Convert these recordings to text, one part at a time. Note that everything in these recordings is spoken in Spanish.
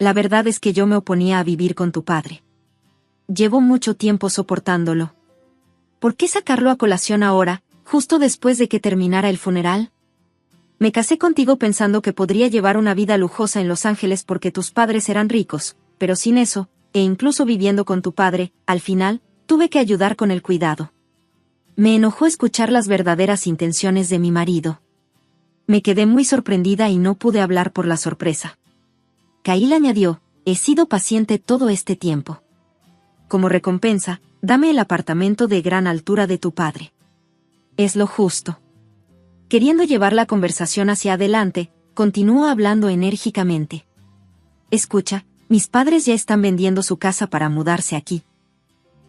La verdad es que yo me oponía a vivir con tu padre. Llevo mucho tiempo soportándolo. ¿Por qué sacarlo a colación ahora, justo después de que terminara el funeral? Me casé contigo pensando que podría llevar una vida lujosa en Los Ángeles porque tus padres eran ricos, pero sin eso, e incluso viviendo con tu padre, al final, tuve que ayudar con el cuidado. Me enojó escuchar las verdaderas intenciones de mi marido. Me quedé muy sorprendida y no pude hablar por la sorpresa. Kyle añadió, he sido paciente todo este tiempo. Como recompensa, dame el apartamento de gran altura de tu padre. Es lo justo. Queriendo llevar la conversación hacia adelante, continuó hablando enérgicamente. Escucha, mis padres ya están vendiendo su casa para mudarse aquí.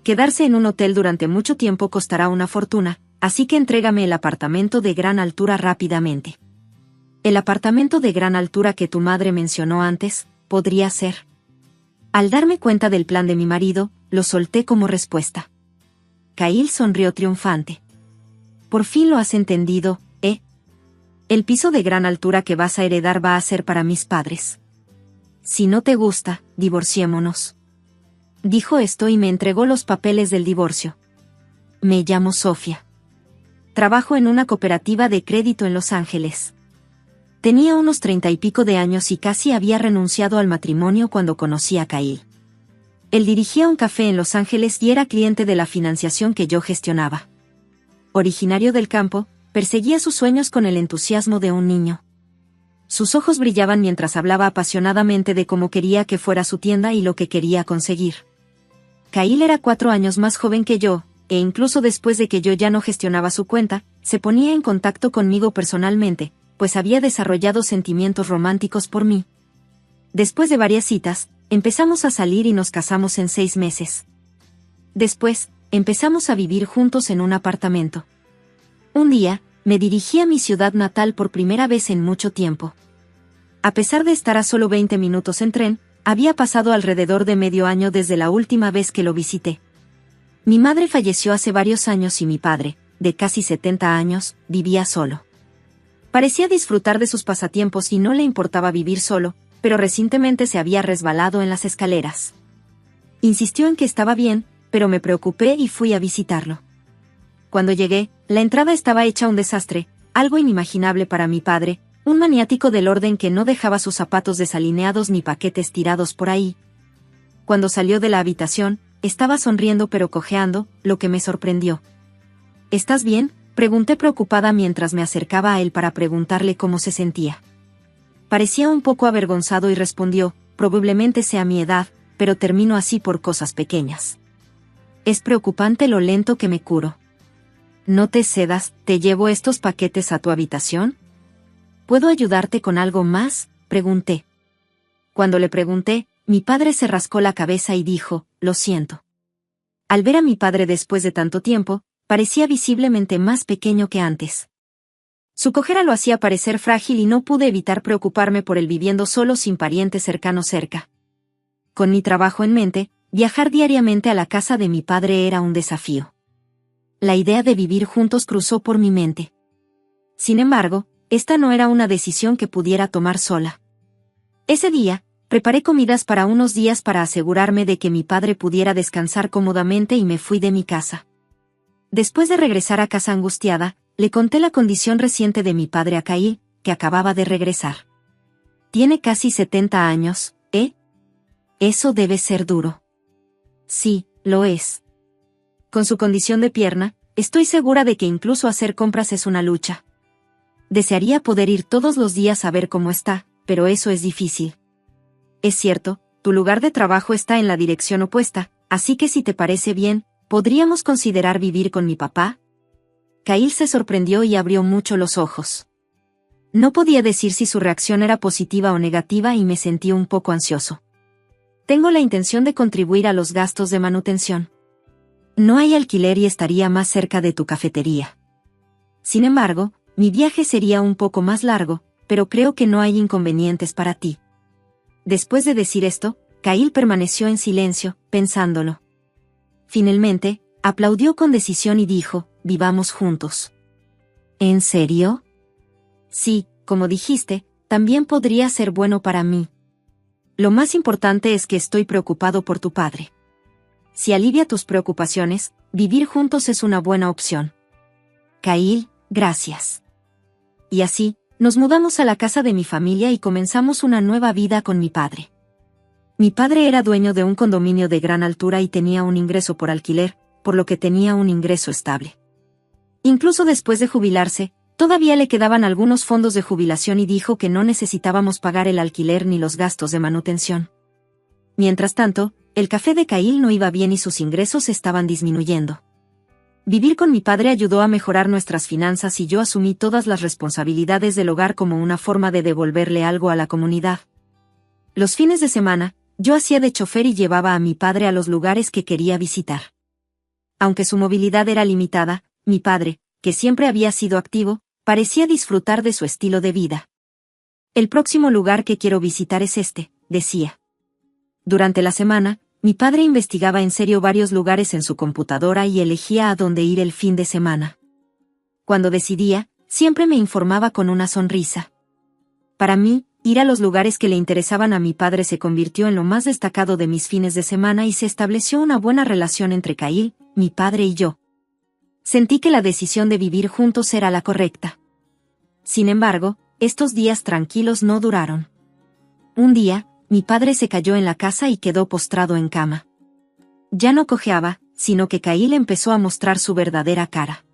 Quedarse en un hotel durante mucho tiempo costará una fortuna, así que entrégame el apartamento de gran altura rápidamente. El apartamento de gran altura que tu madre mencionó antes, podría ser. Al darme cuenta del plan de mi marido, lo solté como respuesta. Kyle sonrió triunfante. Por fin lo has entendido, ¿eh? El piso de gran altura que vas a heredar va a ser para mis padres. Si no te gusta, divorciémonos. Dijo esto y me entregó los papeles del divorcio. Me llamo Sofía. Trabajo en una cooperativa de crédito en Los Ángeles. Tenía unos 30 y pico de años y casi había renunciado al matrimonio cuando conocí a Kyle. Él dirigía un café en Los Ángeles y era cliente de la financiación que yo gestionaba. Originario del campo, perseguía sus sueños con el entusiasmo de un niño. Sus ojos brillaban mientras hablaba apasionadamente de cómo quería que fuera su tienda y lo que quería conseguir. Kyle era 4 años más joven que yo, e incluso después de que yo ya no gestionaba su cuenta, se ponía en contacto conmigo personalmente, pues había desarrollado sentimientos románticos por mí. Después de varias citas, empezamos a salir y nos casamos en 6 meses. Después, empezamos a vivir juntos en un apartamento. Un día, me dirigí a mi ciudad natal por primera vez en mucho tiempo. A pesar de estar a solo 20 minutos en tren, había pasado alrededor de medio año desde la última vez que lo visité. Mi madre falleció hace varios años y mi padre, de casi 70 años, vivía solo. Parecía disfrutar de sus pasatiempos y no le importaba vivir solo, pero recientemente se había resbalado en las escaleras. Insistió en que estaba bien, pero me preocupé y fui a visitarlo. Cuando llegué, la entrada estaba hecha un desastre, algo inimaginable para mi padre, un maniático del orden que no dejaba sus zapatos desalineados ni paquetes tirados por ahí. Cuando salió de la habitación, estaba sonriendo pero cojeando, lo que me sorprendió. ¿Estás bien?, pregunté preocupada mientras me acercaba a él para preguntarle cómo se sentía. Parecía un poco avergonzado y respondió, probablemente sea mi edad, pero termino así por cosas pequeñas. Es preocupante lo lento que me curo. No te cedas, ¿te llevo estos paquetes a tu habitación? ¿Puedo ayudarte con algo más?, pregunté. Cuando le pregunté, mi padre se rascó la cabeza y dijo, lo siento. Al ver a mi padre después de tanto tiempo, parecía visiblemente más pequeño que antes. Su cojera lo hacía parecer frágil y no pude evitar preocuparme por él viviendo solo sin parientes cercanos cerca. Con mi trabajo en mente, viajar diariamente a la casa de mi padre era un desafío. La idea de vivir juntos cruzó por mi mente. Sin embargo, esta no era una decisión que pudiera tomar sola. Ese día, preparé comidas para unos días para asegurarme de que mi padre pudiera descansar cómodamente y me fui de mi casa. Después de regresar a casa angustiada, le conté la condición reciente de mi padre a Kyle, que acababa de regresar. Tiene casi 70 años, ¿eh? Eso debe ser duro. Sí, lo es. Con su condición de pierna, estoy segura de que incluso hacer compras es una lucha. Desearía poder ir todos los días a ver cómo está, pero eso es difícil. Es cierto, tu lugar de trabajo está en la dirección opuesta, así que si te parece bien, ¿podríamos considerar vivir con mi papá? Kyle se sorprendió y abrió mucho los ojos. No podía decir si su reacción era positiva o negativa y me sentí un poco ansioso. Tengo la intención de contribuir a los gastos de manutención. No hay alquiler y estaría más cerca de tu cafetería. Sin embargo, mi viaje sería un poco más largo, pero creo que no hay inconvenientes para ti. Después de decir esto, Kyle permaneció en silencio, pensándolo. Finalmente, aplaudió con decisión y dijo, vivamos juntos. ¿En serio? Sí, como dijiste, también podría ser bueno para mí. Lo más importante es que estoy preocupado por tu padre. Si alivia tus preocupaciones, vivir juntos es una buena opción. Kyle, gracias. Y así, nos mudamos a la casa de mi familia y comenzamos una nueva vida con mi padre. Mi padre era dueño de un condominio de gran altura y tenía un ingreso por alquiler, por lo que tenía un ingreso estable. Incluso después de jubilarse, todavía le quedaban algunos fondos de jubilación y dijo que no necesitábamos pagar el alquiler ni los gastos de manutención. Mientras tanto, el café de Kyle no iba bien y sus ingresos estaban disminuyendo. Vivir con mi padre ayudó a mejorar nuestras finanzas y yo asumí todas las responsabilidades del hogar como una forma de devolverle algo a la comunidad. Los fines de semana, yo hacía de chofer y llevaba a mi padre a los lugares que quería visitar. Aunque su movilidad era limitada, mi padre, que siempre había sido activo, parecía disfrutar de su estilo de vida. El próximo lugar que quiero visitar es este, decía. Durante la semana, mi padre investigaba en serio varios lugares en su computadora y elegía a dónde ir el fin de semana. Cuando decidía, siempre me informaba con una sonrisa. Para mí, ir a los lugares que le interesaban a mi padre se convirtió en lo más destacado de mis fines de semana y se estableció una buena relación entre Kyle, mi padre y yo. Sentí que la decisión de vivir juntos era la correcta. Sin embargo, estos días tranquilos no duraron. Un día, mi padre se cayó en la casa y quedó postrado en cama. Ya no cojeaba, sino que Kyle empezó a mostrar su verdadera cara.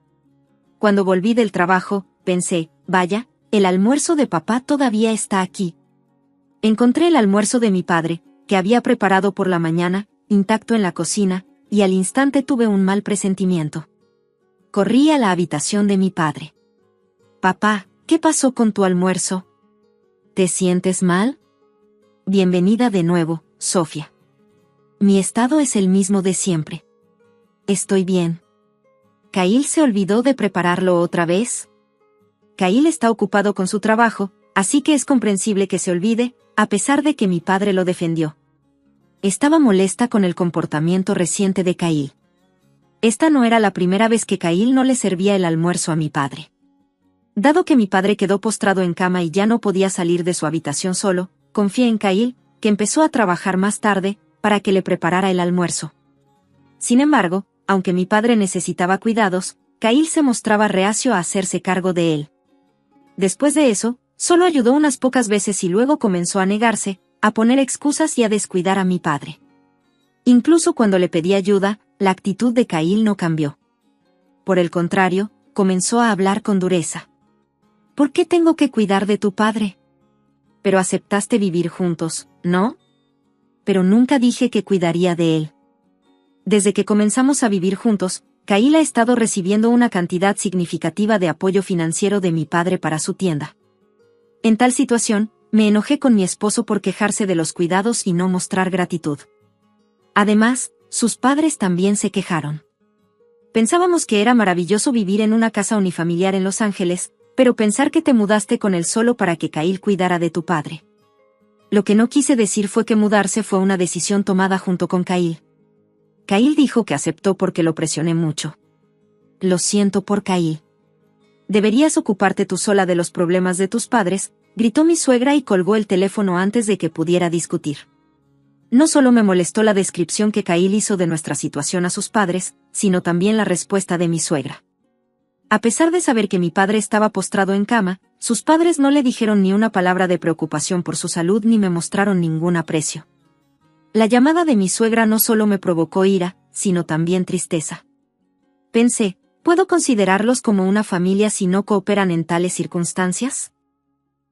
Cuando volví del trabajo, pensé, vaya, el almuerzo de papá todavía está aquí. Encontré el almuerzo de mi padre, que había preparado por la mañana, intacto en la cocina, y al instante tuve un mal presentimiento. Corrí a la habitación de mi padre. Papá, ¿qué pasó con tu almuerzo? ¿Te sientes mal? Bienvenida de nuevo, Sofía. Mi estado es el mismo de siempre. Estoy bien. ¿Kyle se olvidó de prepararlo otra vez? Kyle está ocupado con su trabajo, así que es comprensible que se olvide, a pesar de que mi padre lo defendió. Estaba molesta con el comportamiento reciente de Kyle. Esta no era la primera vez que Kyle no le servía el almuerzo a mi padre. Dado que mi padre quedó postrado en cama y ya no podía salir de su habitación solo, confié en Kyle, que empezó a trabajar más tarde, para que le preparara el almuerzo. Sin embargo, aunque mi padre necesitaba cuidados, Kyle se mostraba reacio a hacerse cargo de él. Después de eso, solo ayudó unas pocas veces y luego comenzó a negarse, a poner excusas y a descuidar a mi padre. Incluso cuando le pedí ayuda, la actitud de Kyle no cambió. Por el contrario, comenzó a hablar con dureza. ¿Por qué tengo que cuidar de tu padre? Pero aceptaste vivir juntos, ¿no? Pero nunca dije que cuidaría de él. Desde que comenzamos a vivir juntos, Kyle ha estado recibiendo una cantidad significativa de apoyo financiero de mi padre para su tienda. En tal situación, me enojé con mi esposo por quejarse de los cuidados y no mostrar gratitud. Además, sus padres también se quejaron. Pensábamos que era maravilloso vivir en una casa unifamiliar en Los Ángeles, pero pensar que te mudaste con él solo para que Kyle cuidara de tu padre. Lo que no quise decir fue que mudarse fue una decisión tomada junto con Kyle. Kyle dijo que aceptó porque lo presioné mucho. Lo siento por Kyle. Deberías ocuparte tú sola de los problemas de tus padres, gritó mi suegra y colgó el teléfono antes de que pudiera discutir. No solo me molestó la descripción que Kyle hizo de nuestra situación a sus padres, sino también la respuesta de mi suegra. A pesar de saber que mi padre estaba postrado en cama, sus padres no le dijeron ni una palabra de preocupación por su salud ni me mostraron ningún aprecio. La llamada de mi suegra no solo me provocó ira, sino también tristeza. Pensé, ¿puedo considerarlos como una familia si no cooperan en tales circunstancias?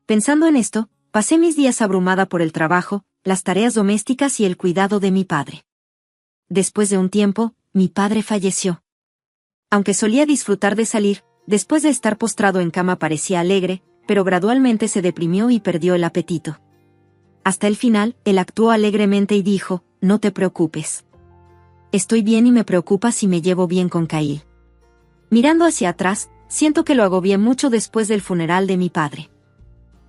Pensando en esto, pasé mis días abrumada por el trabajo, las tareas domésticas y el cuidado de mi padre. Después de un tiempo, mi padre falleció. Aunque solía disfrutar de salir, después de estar postrado en cama parecía alegre, pero gradualmente se deprimió y perdió el apetito. Hasta el final, él actuó alegremente y dijo, no te preocupes. Estoy bien y me preocupa si me llevo bien con Kyle. Mirando hacia atrás, siento que lo agobié mucho después del funeral de mi padre.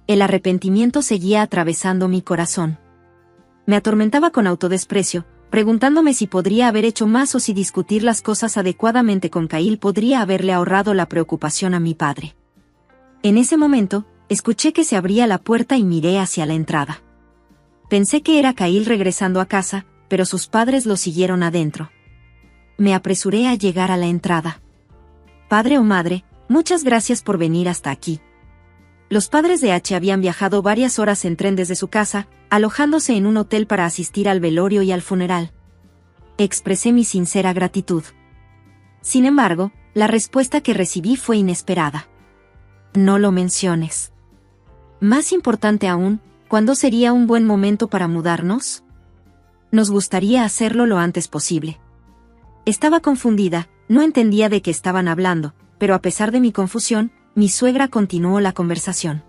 El arrepentimiento seguía atravesando mi corazón. Me atormentaba con autodesprecio, preguntándome si podría haber hecho más o si discutir las cosas adecuadamente con Kyle podría haberle ahorrado la preocupación a mi padre. En ese momento, escuché que se abría la puerta y miré hacia la entrada. Pensé que era Kyle regresando a casa, pero sus padres lo siguieron adentro. Me apresuré a llegar a la entrada. Padre o madre, muchas gracias por venir hasta aquí. Los padres de H habían viajado varias horas en tren desde su casa, alojándose en un hotel para asistir al velorio y al funeral. Expresé mi sincera gratitud. Sin embargo, la respuesta que recibí fue inesperada. No lo menciones. Más importante aún, ¿cuándo sería un buen momento para mudarnos? Nos gustaría hacerlo lo antes posible. Estaba confundida, no entendía de qué estaban hablando, pero a pesar de mi confusión, mi suegra continuó la conversación.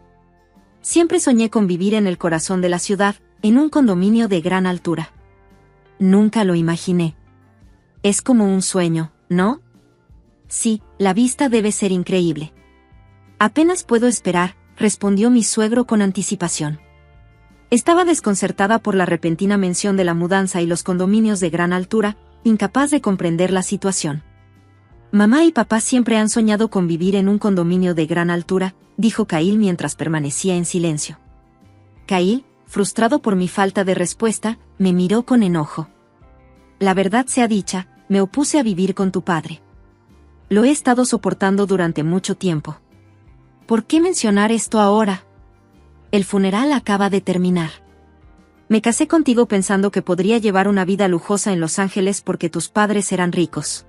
Siempre soñé con vivir en el corazón de la ciudad, en un condominio de gran altura. Nunca lo imaginé. Es como un sueño, ¿no? Sí, la vista debe ser increíble. Apenas puedo esperar, respondió mi suegro con anticipación. Estaba desconcertada por la repentina mención de la mudanza y los condominios de gran altura, incapaz de comprender la situación. Mamá y papá siempre han soñado con vivir en un condominio de gran altura, dijo Kyle mientras permanecía en silencio. Kyle, frustrado por mi falta de respuesta, me miró con enojo. La verdad sea dicha, me opuse a vivir con tu padre. Lo he estado soportando durante mucho tiempo. ¿Por qué mencionar esto ahora? El funeral acaba de terminar. Me casé contigo pensando que podría llevar una vida lujosa en Los Ángeles porque tus padres eran ricos.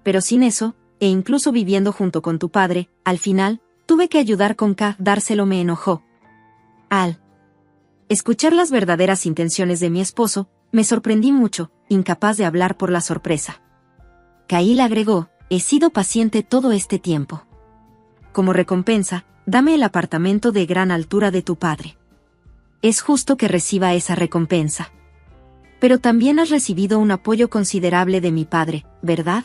Pero sin eso, e incluso viviendo junto con tu padre, al final, tuve que ayudar con dárselo me enojó. Al escuchar las verdaderas intenciones de mi esposo, me sorprendí mucho, incapaz de hablar por la sorpresa. Kyle agregó, he sido paciente todo este tiempo. Como recompensa, dame el apartamento de gran altura de tu padre. Es justo que reciba esa recompensa. Pero también has recibido un apoyo considerable de mi padre, ¿verdad?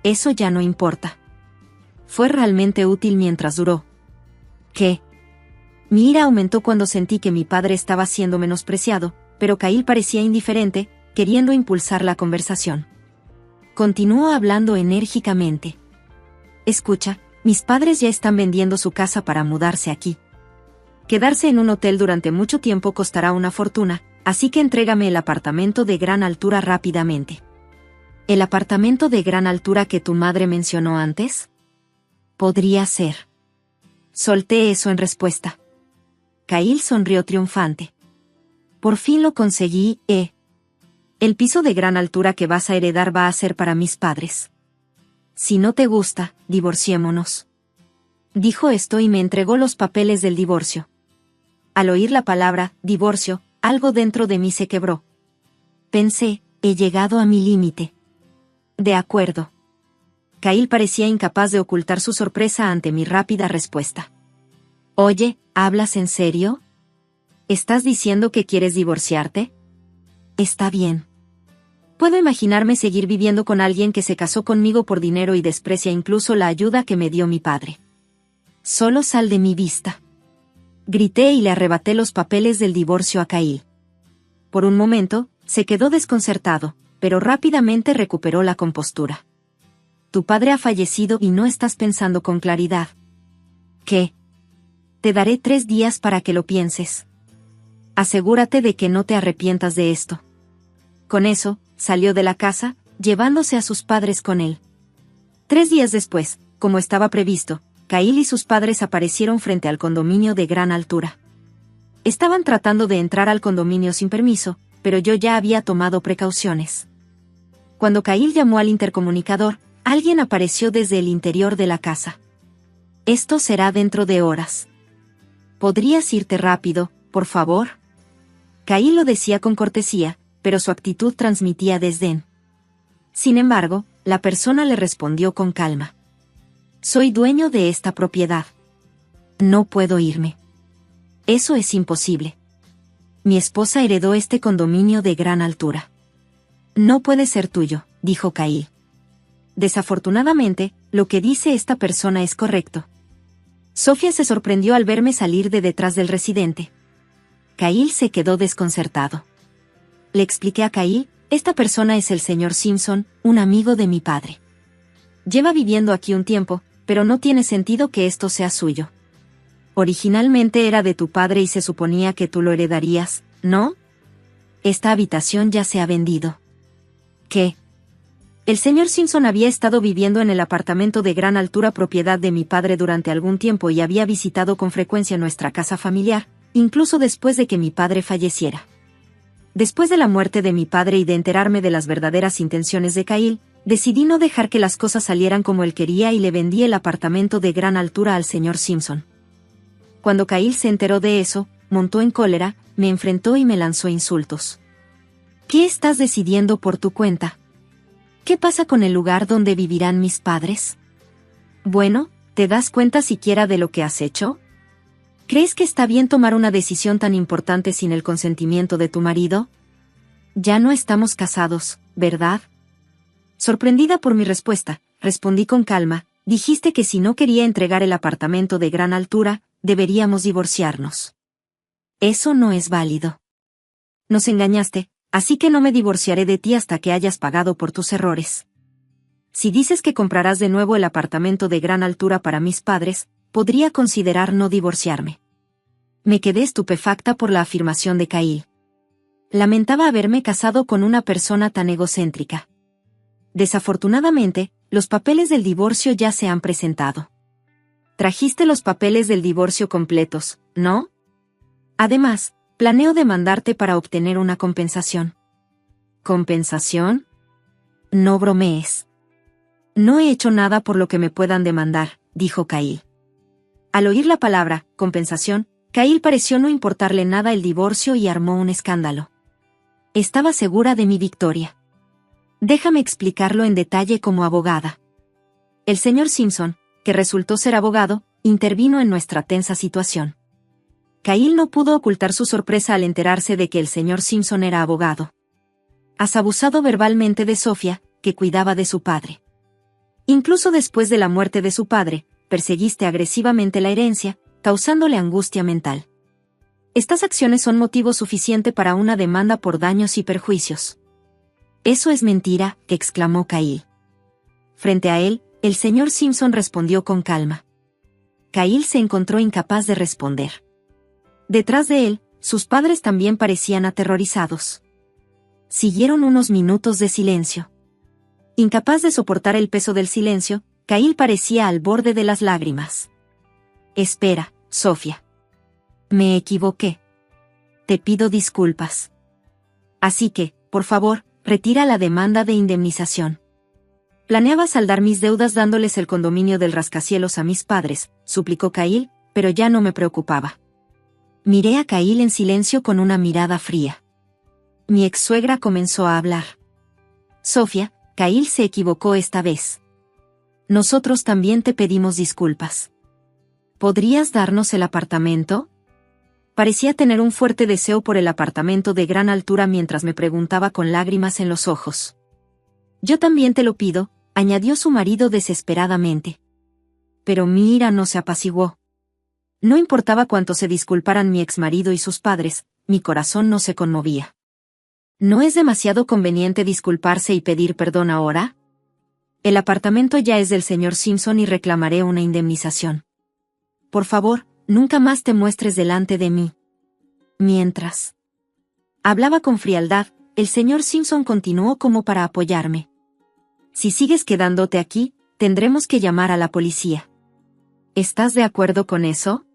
Eso ya no importa. Fue realmente útil mientras duró. ¿Qué? Mi ira aumentó cuando sentí que mi padre estaba siendo menospreciado, pero Kyle parecía indiferente, queriendo impulsar la conversación. Continuó hablando enérgicamente. Escucha, mis padres ya están vendiendo su casa para mudarse aquí. Quedarse en un hotel durante mucho tiempo costará una fortuna, así que entrégame el apartamento de gran altura rápidamente. ¿El apartamento de gran altura que tu madre mencionó antes? Podría ser. Solté eso en respuesta. Kyle sonrió triunfante. Por fin lo conseguí, El piso de gran altura que vas a heredar va a ser para mis padres. Si no te gusta, divorciémonos. Dijo esto y me entregó los papeles del divorcio. Al oír la palabra, divorcio, algo dentro de mí se quebró. Pensé, he llegado a mi límite. De acuerdo. Kyle parecía incapaz de ocultar su sorpresa ante mi rápida respuesta. Oye, ¿hablas en serio? ¿Estás diciendo que quieres divorciarte? Está bien. Puedo imaginarme seguir viviendo con alguien que se casó conmigo por dinero y desprecia incluso la ayuda que me dio mi padre. Solo sal de mi vista. Grité y le arrebaté los papeles del divorcio a Kyle. Por un momento, se quedó desconcertado, pero rápidamente recuperó la compostura. Tu padre ha fallecido y no estás pensando con claridad. ¿Qué? Te daré 3 días para que lo pienses. Asegúrate de que no te arrepientas de esto. Con eso, salió de la casa, llevándose a sus padres con él. 3 días después, como estaba previsto, Kyle y sus padres aparecieron frente al condominio de gran altura. Estaban tratando de entrar al condominio sin permiso, pero yo ya había tomado precauciones. Cuando Kyle llamó al intercomunicador, alguien apareció desde el interior de la casa. Esto será dentro de horas. ¿Podrías irte rápido, por favor? Kyle lo decía con cortesía, pero su actitud transmitía desdén. Sin embargo, la persona le respondió con calma. Soy dueño de esta propiedad. No puedo irme. Eso es imposible. Mi esposa heredó este condominio de gran altura. No puede ser tuyo, dijo Kyle. Desafortunadamente, lo que dice esta persona es correcto. Sofía se sorprendió al verme salir de detrás del residente. Kyle se quedó desconcertado. Le expliqué a Kyle, esta persona es el señor Simpson, un amigo de mi padre. Lleva viviendo aquí un tiempo, pero no tiene sentido que esto sea suyo. Originalmente era de tu padre y se suponía que tú lo heredarías, ¿no? Esta habitación ya se ha vendido. ¿Qué? El señor Simpson había estado viviendo en el apartamento de gran altura propiedad de mi padre durante algún tiempo y había visitado con frecuencia nuestra casa familiar, incluso después de que mi padre falleciera. Después de la muerte de mi padre y de enterarme de las verdaderas intenciones de Kyle, decidí no dejar que las cosas salieran como él quería y le vendí el apartamento de gran altura al señor Simpson. Cuando Kyle se enteró de eso, montó en cólera, me enfrentó y me lanzó insultos. ¿Qué estás decidiendo por tu cuenta? ¿Qué pasa con el lugar donde vivirán mis padres? Bueno, ¿te das cuenta siquiera de lo que has hecho? ¿Crees que está bien tomar una decisión tan importante sin el consentimiento de tu marido? Ya no estamos casados, ¿verdad? Sorprendida por mi respuesta, respondí con calma, dijiste que si no quería entregar el apartamento de gran altura, deberíamos divorciarnos. Eso no es válido. Nos engañaste, así que no me divorciaré de ti hasta que hayas pagado por tus errores. Si dices que comprarás de nuevo el apartamento de gran altura para mis padres, podría considerar no divorciarme. Me quedé estupefacta por la afirmación de Kyle. Lamentaba haberme casado con una persona tan egocéntrica. Desafortunadamente, los papeles del divorcio ya se han presentado. Trajiste los papeles del divorcio completos, ¿no? Además, planeo demandarte para obtener una compensación. ¿Compensación? No bromees. No he hecho nada por lo que me puedan demandar, dijo Kyle. Al oír la palabra, compensación, Kyle pareció no importarle nada el divorcio y armó un escándalo. Estaba segura de mi victoria. Déjame explicarlo en detalle como abogada. El señor Simpson, que resultó ser abogado, intervino en nuestra tensa situación. Kyle no pudo ocultar su sorpresa al enterarse de que el señor Simpson era abogado. Has abusado verbalmente de Sofía, que cuidaba de su padre. Incluso después de la muerte de su padre, perseguiste agresivamente la herencia, causándole angustia mental. Estas acciones son motivo suficiente para una demanda por daños y perjuicios. Eso es mentira, exclamó Kyle. Frente a él, el señor Simpson respondió con calma. Kyle se encontró incapaz de responder. Detrás de él, sus padres también parecían aterrorizados. Siguieron unos minutos de silencio. Incapaz de soportar el peso del silencio, Kyle parecía al borde de las lágrimas. Espera, Sofía. Me equivoqué. Te pido disculpas. Así que, por favor, retira la demanda de indemnización. Planeaba saldar mis deudas dándoles el condominio del rascacielos a mis padres, suplicó Kyle, pero ya no me preocupaba. Miré a Kyle en silencio con una mirada fría. Mi ex-suegra comenzó a hablar. Sofía, Kyle se equivocó esta vez. Nosotros también te pedimos disculpas. ¿Podrías darnos el apartamento? Parecía tener un fuerte deseo por el apartamento de gran altura mientras me preguntaba con lágrimas en los ojos. Yo también te lo pido, añadió su marido desesperadamente. Pero mi ira no se apaciguó. No importaba cuánto se disculparan mi exmarido y sus padres, mi corazón no se conmovía. ¿No es demasiado conveniente disculparse y pedir perdón ahora? El apartamento ya es del señor Simpson y reclamaré una indemnización. Por favor, nunca más te muestres delante de mí. Mientras hablaba con frialdad, el señor Simpson continuó como para apoyarme. Si sigues quedándote aquí, tendremos que llamar a la policía. ¿Estás de acuerdo con eso?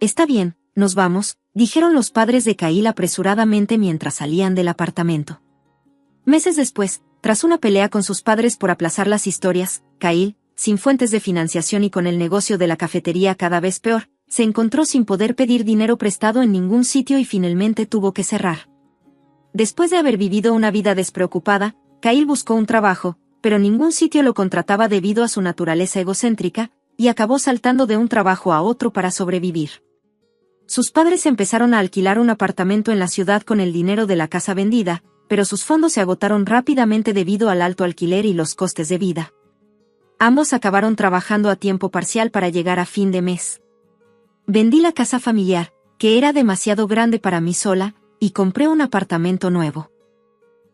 Está bien, nos vamos, dijeron los padres de Kyle apresuradamente mientras salían del apartamento. Meses después, tras una pelea con sus padres por aplazar las historias, Kyle, sin fuentes de financiación y con el negocio de la cafetería cada vez peor, se encontró sin poder pedir dinero prestado en ningún sitio y finalmente tuvo que cerrar. Después de haber vivido una vida despreocupada, Kyle buscó un trabajo, pero ningún sitio lo contrataba debido a su naturaleza egocéntrica, y acabó saltando de un trabajo a otro para sobrevivir. Sus padres empezaron a alquilar un apartamento en la ciudad con el dinero de la casa vendida, pero sus fondos se agotaron rápidamente debido al alto alquiler y los costes de vida. Ambos acabaron trabajando a tiempo parcial para llegar a fin de mes. Vendí la casa familiar, que era demasiado grande para mí sola, y compré un apartamento nuevo.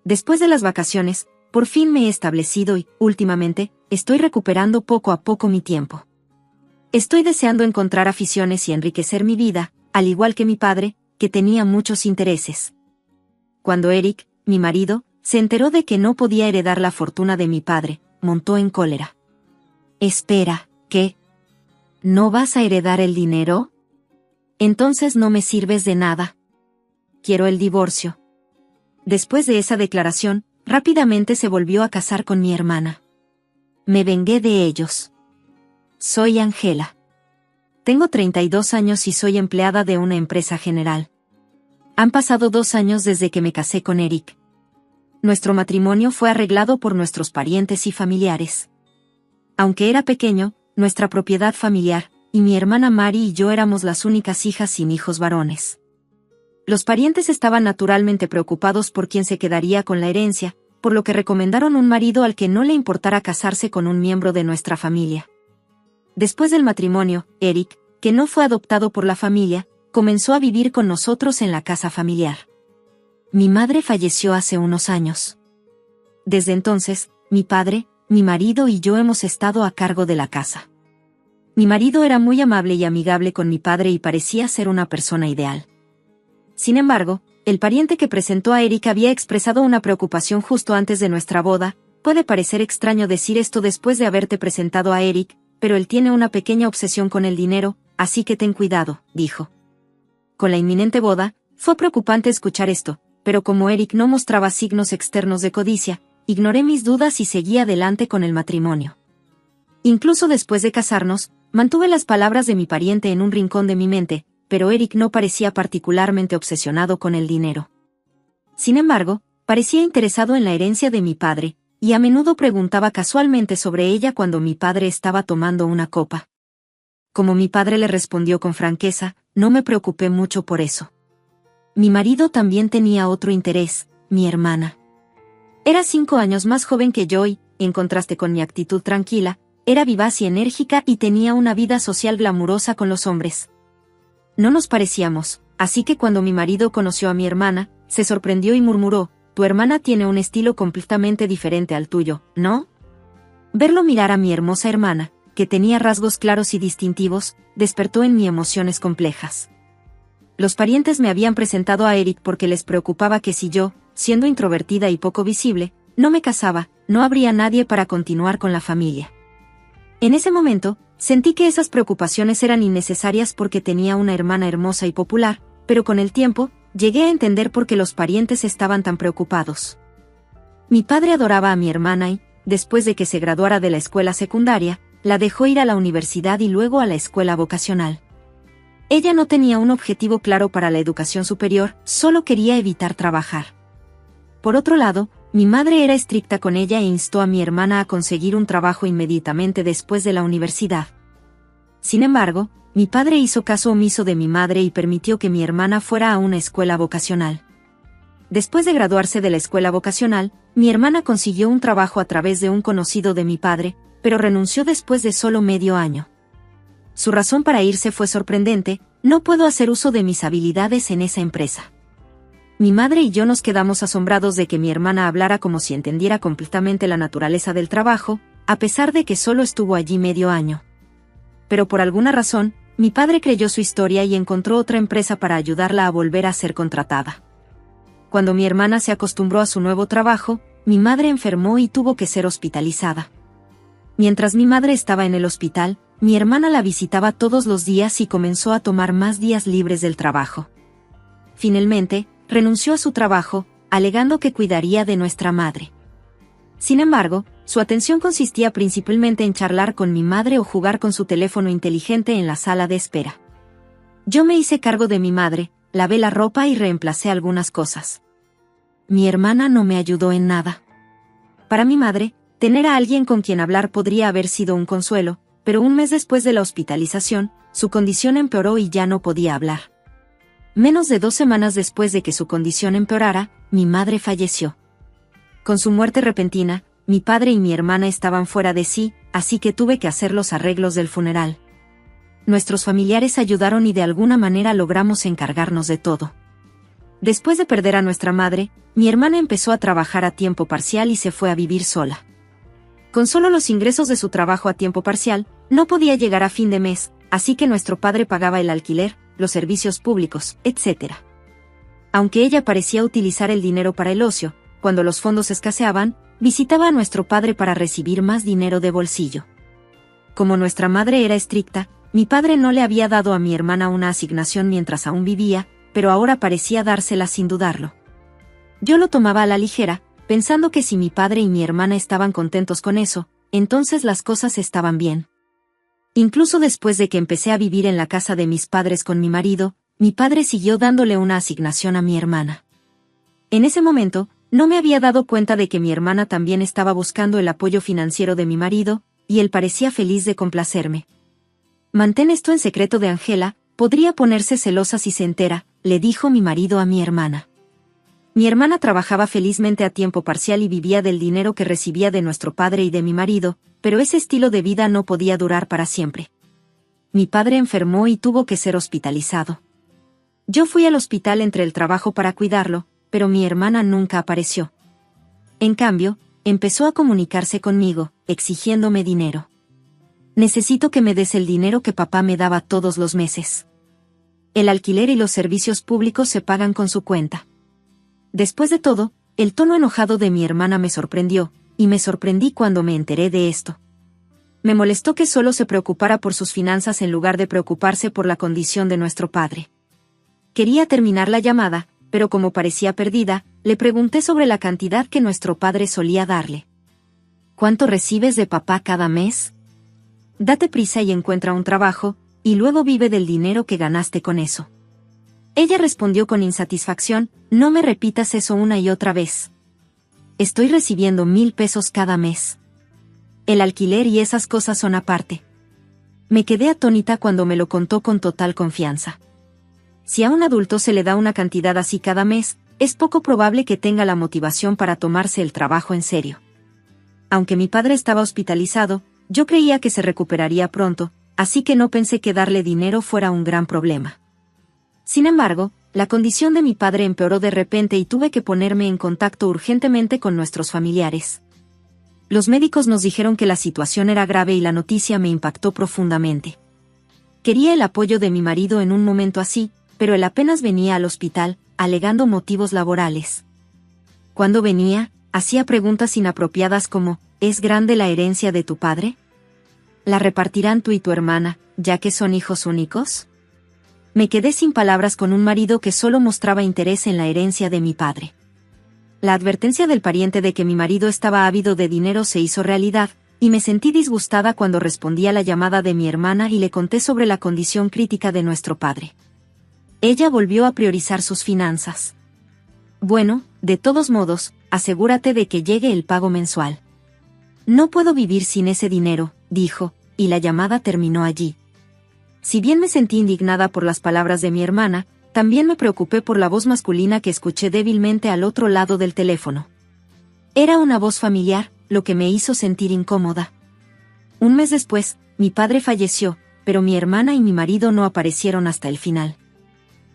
Después de las vacaciones, por fin me he establecido y, últimamente, estoy recuperando poco a poco mi tiempo. Estoy deseando encontrar aficiones y enriquecer mi vida, al igual que mi padre, que tenía muchos intereses. Cuando Eric, mi marido, se enteró de que no podía heredar la fortuna de mi padre, montó en cólera. Espera, ¿qué? ¿No vas a heredar el dinero? Entonces no me sirves de nada. Quiero el divorcio. Después de esa declaración, rápidamente se volvió a casar con mi hermana. Me vengué de ellos. Soy Angela. Tengo 32 años y soy empleada de una empresa general. Han pasado 2 años desde que me casé con Eric. Nuestro matrimonio fue arreglado por nuestros parientes y familiares. Aunque era pequeño, nuestra propiedad familiar, y mi hermana Mary y yo éramos las únicas hijas sin hijos varones. Los parientes estaban naturalmente preocupados por quién se quedaría con la herencia, por lo que recomendaron un marido al que no le importara casarse con un miembro de nuestra familia. Después del matrimonio, Eric, que no fue adoptado por la familia, comenzó a vivir con nosotros en la casa familiar. Mi madre falleció hace unos años. Desde entonces, mi padre, mi marido y yo hemos estado a cargo de la casa. Mi marido era muy amable y amigable con mi padre y parecía ser una persona ideal. Sin embargo, el pariente que presentó a Eric había expresado una preocupación justo antes de nuestra boda. Puede parecer extraño decir esto después de haberte presentado a Eric, pero él tiene una pequeña obsesión con el dinero, así que ten cuidado, dijo. Con la inminente boda, fue preocupante escuchar esto, pero como Eric no mostraba signos externos de codicia, ignoré mis dudas y seguí adelante con el matrimonio. Incluso después de casarnos, mantuve las palabras de mi pariente en un rincón de mi mente, pero Eric no parecía particularmente obsesionado con el dinero. Sin embargo, parecía interesado en la herencia de mi padre, y a menudo preguntaba casualmente sobre ella cuando mi padre estaba tomando una copa. Como mi padre le respondió con franqueza, no me preocupé mucho por eso. Mi marido también tenía otro interés, mi hermana. Era 5 años más joven que yo y, en contraste con mi actitud tranquila, era vivaz y enérgica y tenía una vida social glamurosa con los hombres. No nos parecíamos, así que cuando mi marido conoció a mi hermana, se sorprendió y murmuró, «Tu hermana tiene un estilo completamente diferente al tuyo, ¿no?» Verlo mirar a mi hermosa hermana, que tenía rasgos claros y distintivos, despertó en mí emociones complejas. Los parientes me habían presentado a Eric porque les preocupaba que si yo, siendo introvertida y poco visible, no me casaba, no habría nadie para continuar con la familia. En ese momento, sentí que esas preocupaciones eran innecesarias porque tenía una hermana hermosa y popular, pero con el tiempo, llegué a entender por qué los parientes estaban tan preocupados. Mi padre adoraba a mi hermana y, después de que se graduara de la escuela secundaria, la dejó ir a la universidad y luego a la escuela vocacional. Ella no tenía un objetivo claro para la educación superior, solo quería evitar trabajar. Por otro lado, mi madre era estricta con ella e instó a mi hermana a conseguir un trabajo inmediatamente después de la universidad. Sin embargo, mi padre hizo caso omiso de mi madre y permitió que mi hermana fuera a una escuela vocacional. Después de graduarse de la escuela vocacional, mi hermana consiguió un trabajo a través de un conocido de mi padre, pero renunció después de solo medio año. Su razón para irse fue sorprendente: no puedo hacer uso de mis habilidades en esa empresa. Mi madre y yo nos quedamos asombrados de que mi hermana hablara como si entendiera completamente la naturaleza del trabajo, a pesar de que solo estuvo allí medio año. Pero por alguna razón, mi padre creyó su historia y encontró otra empresa para ayudarla a volver a ser contratada. Cuando mi hermana se acostumbró a su nuevo trabajo, mi madre enfermó y tuvo que ser hospitalizada. Mientras mi madre estaba en el hospital, mi hermana la visitaba todos los días y comenzó a tomar más días libres del trabajo. Finalmente, renunció a su trabajo, alegando que cuidaría de nuestra madre. Sin embargo, su atención consistía principalmente en charlar con mi madre o jugar con su teléfono inteligente en la sala de espera. Yo me hice cargo de mi madre, lavé la ropa y reemplacé algunas cosas. Mi hermana no me ayudó en nada. Para mi madre, tener a alguien con quien hablar podría haber sido un consuelo, pero un mes después de la hospitalización, su condición empeoró y ya no podía hablar. Menos de 2 semanas después de que su condición empeorara, mi madre falleció. Con su muerte repentina, mi padre y mi hermana estaban fuera de sí, así que tuve que hacer los arreglos del funeral. Nuestros familiares ayudaron y de alguna manera logramos encargarnos de todo. Después de perder a nuestra madre, mi hermana empezó a trabajar a tiempo parcial y se fue a vivir sola. Con solo los ingresos de su trabajo a tiempo parcial, no podía llegar a fin de mes, así que nuestro padre pagaba el alquiler, los servicios públicos, etc. Aunque ella parecía utilizar el dinero para el ocio, cuando los fondos escaseaban, visitaba a nuestro padre para recibir más dinero de bolsillo. Como nuestra madre era estricta, mi padre no le había dado a mi hermana una asignación mientras aún vivía, pero ahora parecía dársela sin dudarlo. Yo lo tomaba a la ligera, pensando que si mi padre y mi hermana estaban contentos con eso, entonces las cosas estaban bien. Incluso después de que empecé a vivir en la casa de mis padres con mi marido, mi padre siguió dándole una asignación a mi hermana. En ese momento, no me había dado cuenta de que mi hermana también estaba buscando el apoyo financiero de mi marido, y él parecía feliz de complacerme. «Mantén esto en secreto de Angela, podría ponerse celosa si se entera», le dijo mi marido a mi hermana. Mi hermana trabajaba felizmente a tiempo parcial y vivía del dinero que recibía de nuestro padre y de mi marido, pero ese estilo de vida no podía durar para siempre. Mi padre enfermó y tuvo que ser hospitalizado. Yo fui al hospital entre el trabajo para cuidarlo, pero mi hermana nunca apareció. En cambio, empezó a comunicarse conmigo, exigiéndome dinero. «Necesito que me des el dinero que papá me daba todos los meses. El alquiler y los servicios públicos se pagan con su cuenta». Después de todo, el tono enojado de mi hermana me sorprendió, y me sorprendí cuando me enteré de esto. Me molestó que solo se preocupara por sus finanzas en lugar de preocuparse por la condición de nuestro padre. Quería terminar la llamada, pero como parecía perdida, le pregunté sobre la cantidad que nuestro padre solía darle. «¿Cuánto recibes de papá cada mes? Date prisa y encuentra un trabajo, y luego vive del dinero que ganaste con eso». Ella respondió con insatisfacción: «No me repitas eso una y otra vez. Estoy recibiendo 1,000 pesos cada mes. El alquiler y esas cosas son aparte». Me quedé atónita cuando me lo contó con total confianza. Si a un adulto se le da una cantidad así cada mes, es poco probable que tenga la motivación para tomarse el trabajo en serio. Aunque mi padre estaba hospitalizado, yo creía que se recuperaría pronto, así que no pensé que darle dinero fuera un gran problema. Sin embargo, la condición de mi padre empeoró de repente y tuve que ponerme en contacto urgentemente con nuestros familiares. Los médicos nos dijeron que la situación era grave y la noticia me impactó profundamente. Quería el apoyo de mi marido en un momento así, pero él apenas venía al hospital, alegando motivos laborales. Cuando venía, hacía preguntas inapropiadas como: ¿es grande la herencia de tu padre? ¿La repartirán tú y tu hermana, ya que son hijos únicos? Me quedé sin palabras con un marido que solo mostraba interés en la herencia de mi padre. La advertencia del pariente de que mi marido estaba ávido de dinero se hizo realidad, y me sentí disgustada cuando respondí a la llamada de mi hermana y le conté sobre la condición crítica de nuestro padre. Ella volvió a priorizar sus finanzas. «Bueno, de todos modos, asegúrate de que llegue el pago mensual. No puedo vivir sin ese dinero», dijo, y la llamada terminó allí. Si bien me sentí indignada por las palabras de mi hermana, también me preocupé por la voz masculina que escuché débilmente al otro lado del teléfono. Era una voz familiar, lo que me hizo sentir incómoda. Un mes después, mi padre falleció, pero mi hermana y mi marido no aparecieron hasta el final.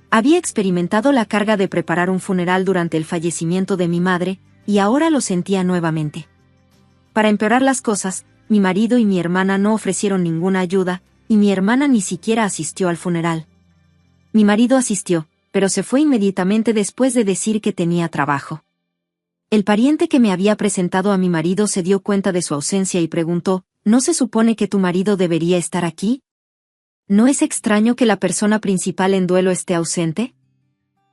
Había experimentado la carga de preparar un funeral durante el fallecimiento de mi madre, y ahora lo sentía nuevamente. Para empeorar las cosas, mi marido y mi hermana no ofrecieron ninguna ayuda, y mi hermana ni siquiera asistió al funeral. Mi marido asistió, pero se fue inmediatamente después de decir que tenía trabajo. El pariente que me había presentado a mi marido se dio cuenta de su ausencia y preguntó: «¿No se supone que tu marido debería estar aquí? ¿No es extraño que la persona principal en duelo esté ausente?».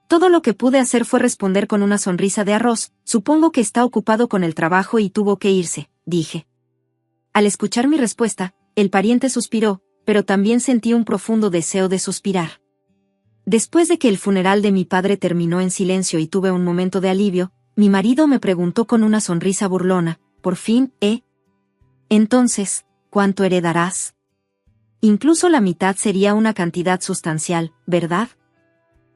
Todo lo que pude hacer fue responder con una sonrisa de arroz: «Supongo que está ocupado con el trabajo y tuvo que irse», dije. Al escuchar mi respuesta, el pariente suspiró, pero también sentí un profundo deseo de suspirar. Después de que el funeral de mi padre terminó en silencio y tuve un momento de alivio, mi marido me preguntó con una sonrisa burlona: «Por fin, ¿eh? Entonces, ¿cuánto heredarás? Incluso la mitad sería una cantidad sustancial, ¿verdad?».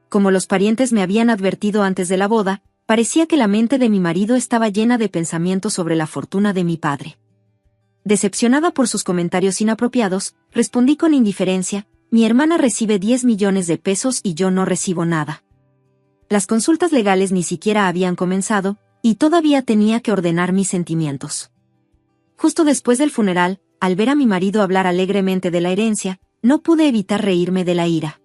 Como los parientes me habían advertido antes de la boda, parecía que la mente de mi marido estaba llena de pensamientos sobre la fortuna de mi padre. Decepcionada por sus comentarios inapropiados, respondí con indiferencia: «Mi hermana recibe 10 millones de pesos y yo no recibo nada». Las consultas legales ni siquiera habían comenzado, y todavía tenía que ordenar mis sentimientos. Justo después del funeral, al ver a mi marido hablar alegremente de la herencia, no pude evitar reírme de la ira.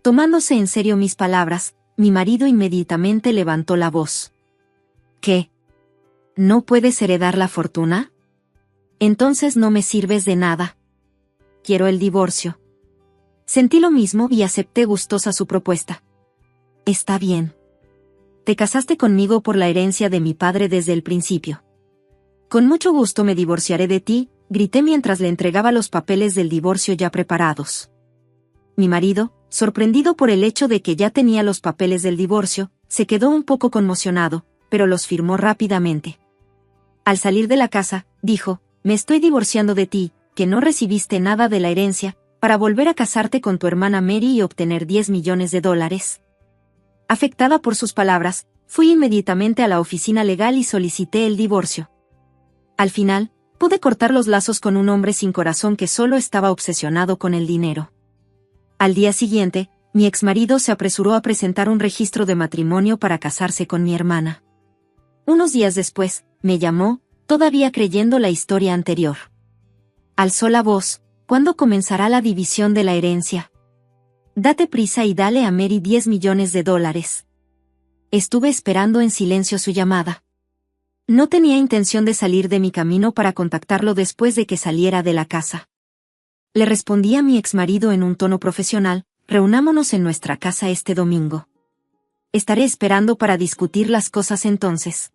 Tomándose en serio mis palabras, mi marido inmediatamente levantó la voz. ¿Qué? ¿No puedes heredar la fortuna? Entonces no me sirves de nada. Quiero el divorcio. Sentí lo mismo y acepté gustosa su propuesta. Está bien. Te casaste conmigo por la herencia de mi padre desde el principio. Con mucho gusto me divorciaré de ti, grité mientras le entregaba los papeles del divorcio ya preparados. Mi marido, sorprendido por el hecho de que ya tenía los papeles del divorcio, se quedó un poco conmocionado, pero los firmó rápidamente. Al salir de la casa, dijo, me estoy divorciando de ti, que no recibiste nada de la herencia, para volver a casarte con tu hermana Mary y obtener $10 millones. Afectada por sus palabras, fui inmediatamente a la oficina legal y solicité el divorcio. Al final, pude cortar los lazos con un hombre sin corazón que solo estaba obsesionado con el dinero. Al día siguiente, mi exmarido se apresuró a presentar un registro de matrimonio para casarse con mi hermana. Unos días después, me llamó, todavía creyendo la historia anterior. Alzó la voz, ¿cuándo comenzará la división de la herencia? Date prisa y dale a Mary $10 millones. Estuve esperando en silencio su llamada. No tenía intención de salir de mi camino para contactarlo después de que saliera de la casa. Le respondí a mi exmarido en un tono profesional, reunámonos en nuestra casa este domingo. Estaré esperando para discutir las cosas entonces.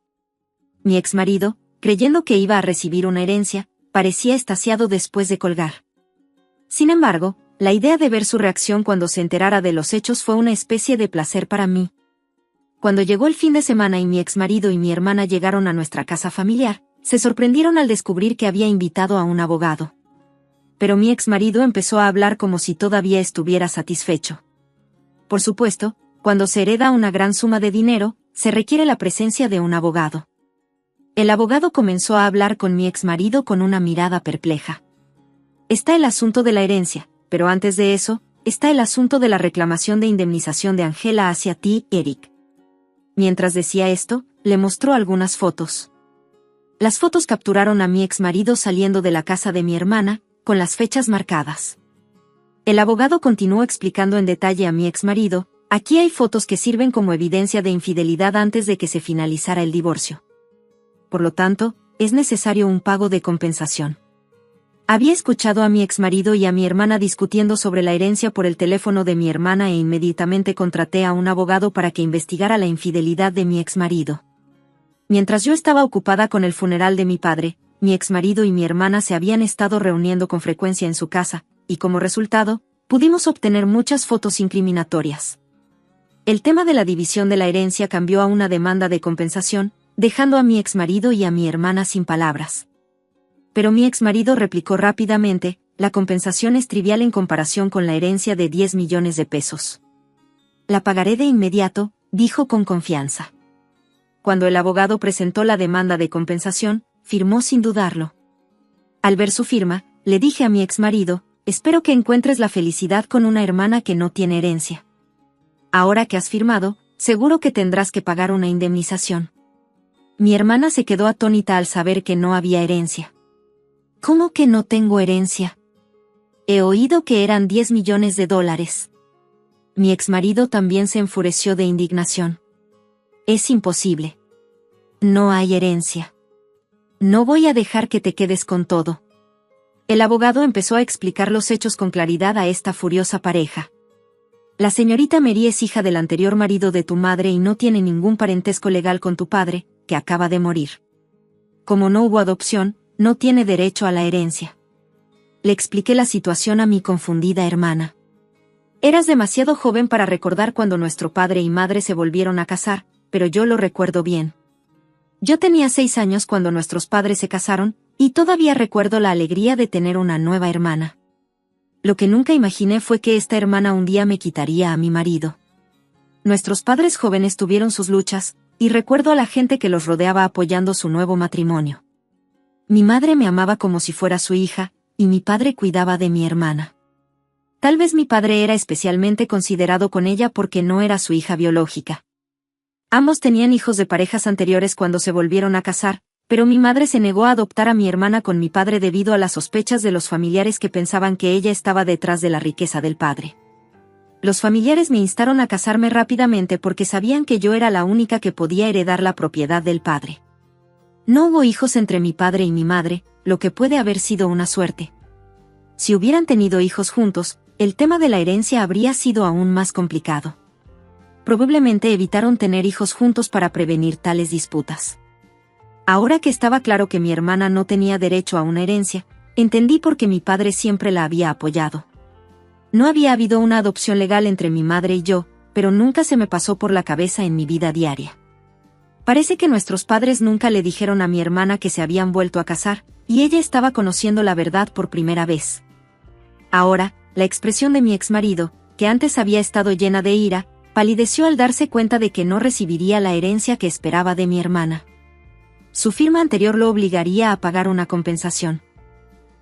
Mi exmarido, creyendo que iba a recibir una herencia, parecía extasiado después de colgar. Sin embargo, la idea de ver su reacción cuando se enterara de los hechos fue una especie de placer para mí. Cuando llegó el fin de semana y mi exmarido y mi hermana llegaron a nuestra casa familiar, se sorprendieron al descubrir que había invitado a un abogado. Pero mi exmarido empezó a hablar como si todavía estuviera satisfecho. Por supuesto, cuando se hereda una gran suma de dinero, se requiere la presencia de un abogado. El abogado comenzó a hablar con mi exmarido con una mirada perpleja. Está el asunto de la herencia, pero antes de eso, está el asunto de la reclamación de indemnización de Angela hacia ti, Eric. Mientras decía esto, le mostró algunas fotos. Las fotos capturaron a mi exmarido saliendo de la casa de mi hermana, con las fechas marcadas. El abogado continuó explicando en detalle a mi exmarido, aquí hay fotos que sirven como evidencia de infidelidad antes de que se finalizara el divorcio. Por lo tanto, es necesario un pago de compensación. Había escuchado a mi exmarido y a mi hermana discutiendo sobre la herencia por el teléfono de mi hermana e inmediatamente contraté a un abogado para que investigara la infidelidad de mi exmarido. Mientras yo estaba ocupada con el funeral de mi padre, mi exmarido y mi hermana se habían estado reuniendo con frecuencia en su casa, y como resultado, pudimos obtener muchas fotos incriminatorias. El tema de la división de la herencia cambió a una demanda de compensación, dejando a mi exmarido y a mi hermana sin palabras. Pero mi exmarido replicó rápidamente, la compensación es trivial en comparación con la herencia de $10 millones. La pagaré de inmediato, dijo con confianza. Cuando el abogado presentó la demanda de compensación, firmó sin dudarlo. Al ver su firma, le dije a mi exmarido, espero que encuentres la felicidad con una hermana que no tiene herencia. Ahora que has firmado, seguro que tendrás que pagar una indemnización. Mi hermana se quedó atónita al saber que no había herencia. ¿Cómo que no tengo herencia? He oído que eran $10 millones. Mi exmarido también se enfureció de indignación. Es imposible. No hay herencia. No voy a dejar que te quedes con todo. El abogado empezó a explicar los hechos con claridad a esta furiosa pareja. La señorita Mary es hija del anterior marido de tu madre y no tiene ningún parentesco legal con tu padre, que acaba de morir. Como no hubo adopción, no tiene derecho a la herencia. Le expliqué la situación a mi confundida hermana. Eras demasiado joven para recordar cuando nuestro padre y madre se volvieron a casar, pero yo lo recuerdo bien. Yo tenía 6 años cuando nuestros padres se casaron, y todavía recuerdo la alegría de tener una nueva hermana. Lo que nunca imaginé fue que esta hermana un día me quitaría a mi marido. Nuestros padres jóvenes tuvieron sus luchas, y recuerdo a la gente que los rodeaba apoyando su nuevo matrimonio. Mi madre me amaba como si fuera su hija, y mi padre cuidaba de mi hermana. Tal vez mi padre era especialmente considerado con ella porque no era su hija biológica. Ambos tenían hijos de parejas anteriores cuando se volvieron a casar, pero mi madre se negó a adoptar a mi hermana con mi padre debido a las sospechas de los familiares que pensaban que ella estaba detrás de la riqueza del padre. Los familiares me instaron a casarme rápidamente porque sabían que yo era la única que podía heredar la propiedad del padre. No hubo hijos entre mi padre y mi madre, lo que puede haber sido una suerte. Si hubieran tenido hijos juntos, el tema de la herencia habría sido aún más complicado. Probablemente evitaron tener hijos juntos para prevenir tales disputas. Ahora que estaba claro que mi hermana no tenía derecho a una herencia, entendí por qué mi padre siempre la había apoyado. No había habido una adopción legal entre mi madre y yo, pero nunca se me pasó por la cabeza en mi vida diaria. Parece que nuestros padres nunca le dijeron a mi hermana que se habían vuelto a casar, y ella estaba conociendo la verdad por primera vez. Ahora, la expresión de mi exmarido, que antes había estado llena de ira, palideció al darse cuenta de que no recibiría la herencia que esperaba de mi hermana. Su firma anterior lo obligaría a pagar una compensación.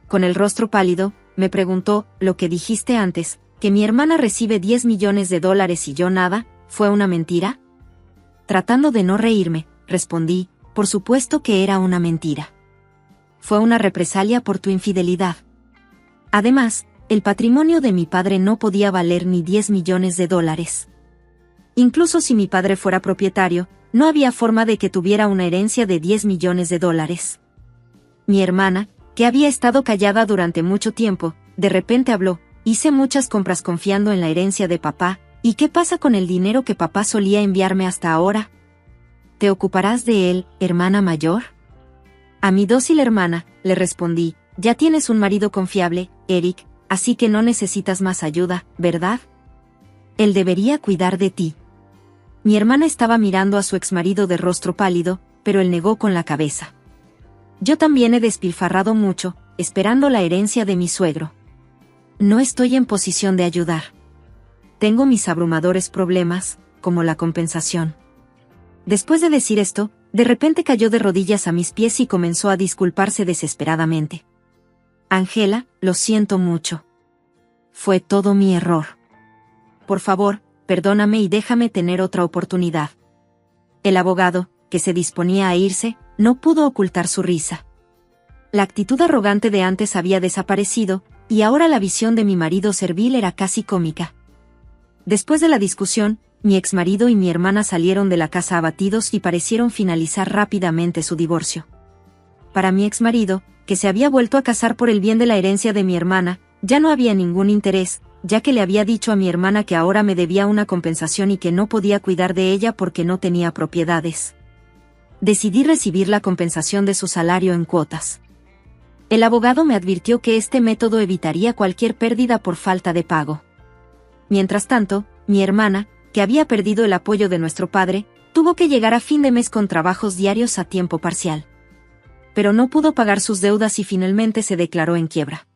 Con el rostro pálido, me preguntó: «¿Lo que dijiste antes, que mi hermana recibe $10 millones y yo nada, fue una mentira?». Tratando de no reírme, respondí: «Por supuesto que era una mentira. Fue una represalia por tu infidelidad. Además, el patrimonio de mi padre no podía valer ni $10 millones. Incluso si mi padre fuera propietario, no había forma de que tuviera una herencia de $10 millones». Mi hermana, que había estado callada durante mucho tiempo, de repente habló: «Hice muchas compras confiando en la herencia de papá, ¿y qué pasa con el dinero que papá solía enviarme hasta ahora? ¿Te ocuparás de él, hermana mayor?». A mi dócil hermana, le respondí: «Ya tienes un marido confiable, Eric, así que no necesitas más ayuda, ¿verdad? Él debería cuidar de ti». Mi hermana estaba mirando a su exmarido de rostro pálido, pero él negó con la cabeza. «Yo también he despilfarrado mucho, esperando la herencia de mi suegro. No estoy en posición de ayudar. Tengo mis abrumadores problemas, como la compensación». Después de decir esto, de repente cayó de rodillas a mis pies y comenzó a disculparse desesperadamente. «Angela, lo siento mucho. Fue todo mi error. Por favor, perdóname y déjame tener otra oportunidad». El abogado, que se disponía a irse, no pudo ocultar su risa. La actitud arrogante de antes había desaparecido, y ahora la visión de mi marido servil era casi cómica. Después de la discusión, mi exmarido y mi hermana salieron de la casa abatidos y parecieron finalizar rápidamente su divorcio. Para mi exmarido, que se había vuelto a casar por el bien de la herencia de mi hermana, ya no había ningún interés, ya que le había dicho a mi hermana que ahora me debía una compensación y que no podía cuidar de ella porque no tenía propiedades. Decidí recibir la compensación de su salario en cuotas. El abogado me advirtió que este método evitaría cualquier pérdida por falta de pago. Mientras tanto, mi hermana, que había perdido el apoyo de nuestro padre, tuvo que llegar a fin de mes con trabajos diarios a tiempo parcial. Pero no pudo pagar sus deudas y finalmente se declaró en quiebra.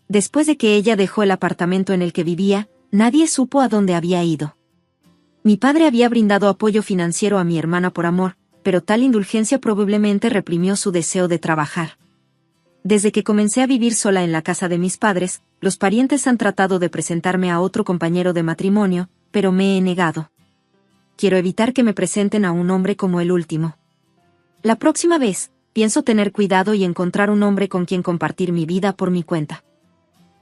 Después de que ella dejó el apartamento en el que vivía, nadie supo a dónde había ido. Mi padre había brindado apoyo financiero a mi hermana por amor, pero tal indulgencia probablemente reprimió su deseo de trabajar. Desde que comencé a vivir sola en la casa de mis padres, los parientes han tratado de presentarme a otro compañero de matrimonio, pero me he negado. Quiero evitar que me presenten a un hombre como el último. La próxima vez, pienso tener cuidado y encontrar un hombre con quien compartir mi vida por mi cuenta.